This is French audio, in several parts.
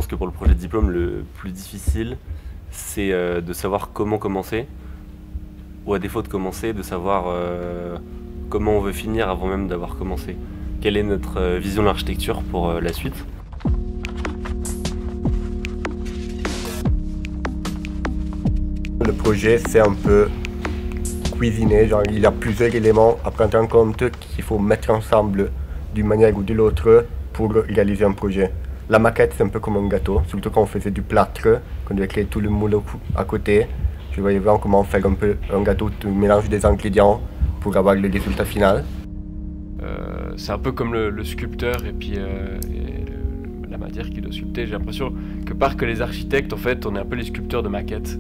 pense que pour le projet de diplôme, le plus difficile, c'est de savoir comment commencer, ou à défaut de commencer, de savoir comment on veut finir avant même d'avoir commencé. Quelle est notre vision de l'architecture pour la suite? Le projet, c'est un peu cuisiné, genre il y a plusieurs éléments à prendre en compte qu'il faut mettre ensemble d'une manière ou de l'autre pour réaliser un projet. La maquette, c'est un peu comme un gâteau, surtout quand on faisait du plâtre, qu'on devait créer tout le moule à côté. Je voyais vraiment comment faire un peu un gâteau, tu mélanges des ingrédients pour avoir le résultat final. C'est un peu comme le sculpteur et puis la matière qui doit sculpter. J'ai l'impression que les architectes, en fait, on est un peu les sculpteurs de maquettes.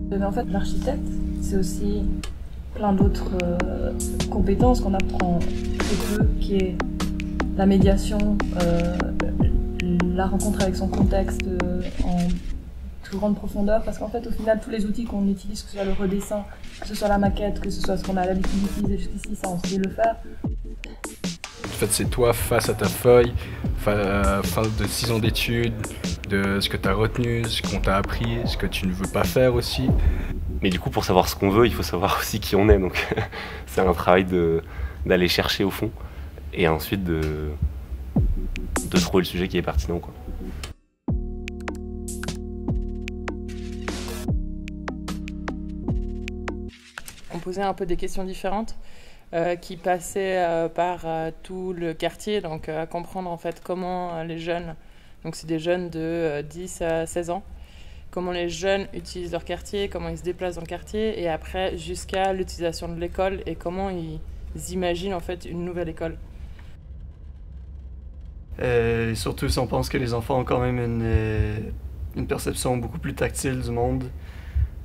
Mais en fait, l'architecte, c'est aussi plein d'autres compétences qu'on apprend très peu, qui est la médiation, la rencontre avec son contexte en plus grande profondeur, parce qu'en fait, au final, tous les outils qu'on utilise, que ce soit le redessin, que ce soit la maquette, que ce soit ce qu'on a l'habitude d'utiliser jusqu'ici, ça, on sait le faire. En fait, c'est toi face à ta feuille, face de 6 ans d'études, de ce que tu as retenu, ce qu'on t'a appris, ce que tu ne veux pas faire aussi. Mais du coup, pour savoir ce qu'on veut, il faut savoir aussi qui on est. Donc c'est un travail d'aller chercher au fond et ensuite de trouver le sujet qui est pertinent, quoi. On posait un peu des questions différentes qui passaient par tout le quartier, donc à comprendre en fait comment les jeunes, donc c'est des jeunes de 10 à 16 ans, comment les jeunes utilisent leur quartier, comment ils se déplacent dans le quartier, et après jusqu'à l'utilisation de l'école et comment ils imaginent en fait une nouvelle école. Et surtout si on pense que les enfants ont quand même une perception beaucoup plus tactile du monde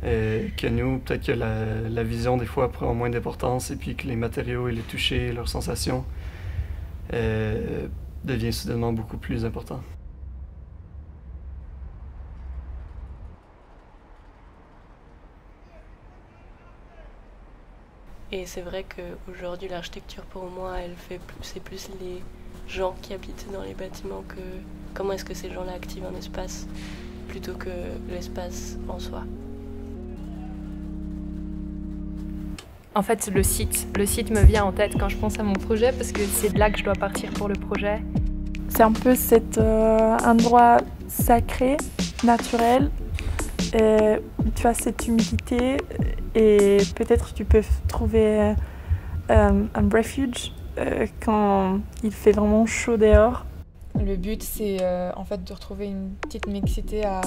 que nous. Peut-être que la vision des fois prend moins d'importance et puis que les matériaux et les touchés, leurs sensations deviennent soudainement beaucoup plus importants. Et c'est vrai qu'aujourd'hui, l'architecture, pour moi, c'est plus les gens qui habitent dans les bâtiments que comment est-ce que ces gens-là activent un espace plutôt que l'espace en soi. En fait, le site me vient en tête quand je pense à mon projet parce que c'est de là que je dois partir pour le projet. C'est un peu cet endroit sacré, naturel. Tu as cette humidité et peut-être tu peux trouver un refuge quand il fait vraiment chaud dehors. Le but, c'est en fait de retrouver une petite mixité à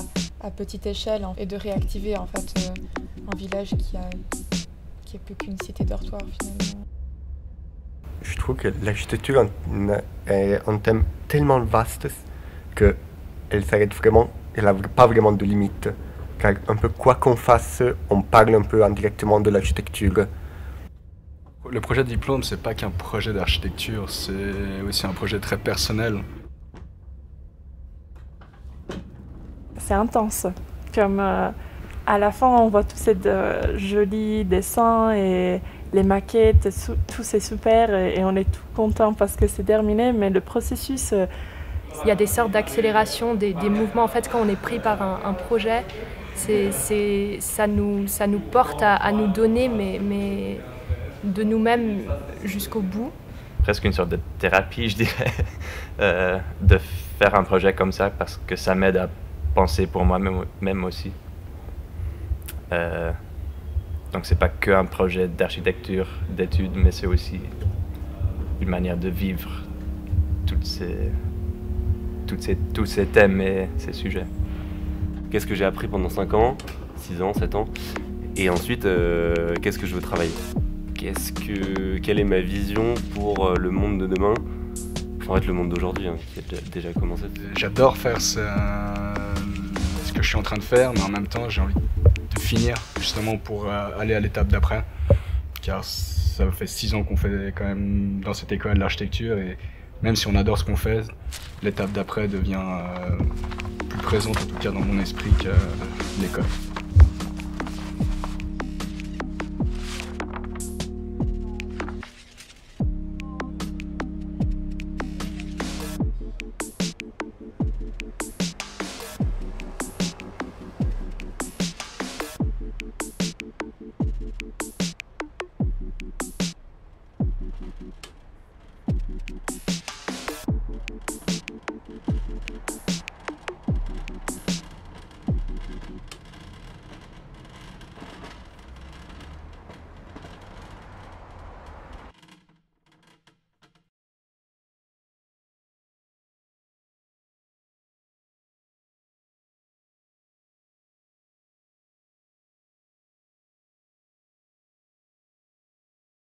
petite échelle et de réactiver en fait un village qui est plus qu'une cité dortoir finalement. Je trouve que l'architecture est un thème tellement vaste qu'elle s'arrête vraiment, elle n'a pas vraiment de limite. Car un peu quoi qu'on fasse, on parle un peu indirectement de l'architecture. Le projet de diplôme, c'est pas qu'un projet d'architecture, c'est aussi un projet très personnel. C'est intense. Comme à la fin, on voit tous ces jolis dessins et les maquettes, tout c'est super et on est tout content parce que c'est terminé, mais le processus... Il y a des sortes d'accélération, des mouvements. En fait, quand on est pris par un projet, ça nous porte à nous donner, mais de nous-mêmes jusqu'au bout. Presque une sorte de thérapie, je dirais, de faire un projet comme ça parce que ça m'aide à penser pour moi-même aussi. Donc c'est pas qu'un projet d'architecture, d'études, mais c'est aussi une manière de vivre tous ces thèmes et ces sujets. Qu'est-ce que j'ai appris pendant 5 ans, 6 ans, 7 ans? Et ensuite, qu'est-ce que je veux travailler? Quelle est ma vision pour le monde de demain? En fait, le monde d'aujourd'hui, hein, qui a déjà commencé. J'adore faire ce que je suis en train de faire, mais en même temps, j'ai envie de finir, justement, pour aller à l'étape d'après. Car ça fait 6 ans qu'on fait quand même dans cette école de l'architecture, et même si on adore ce qu'on fait, l'étape d'après devient plus présente, en tout cas dans mon esprit, que l'école.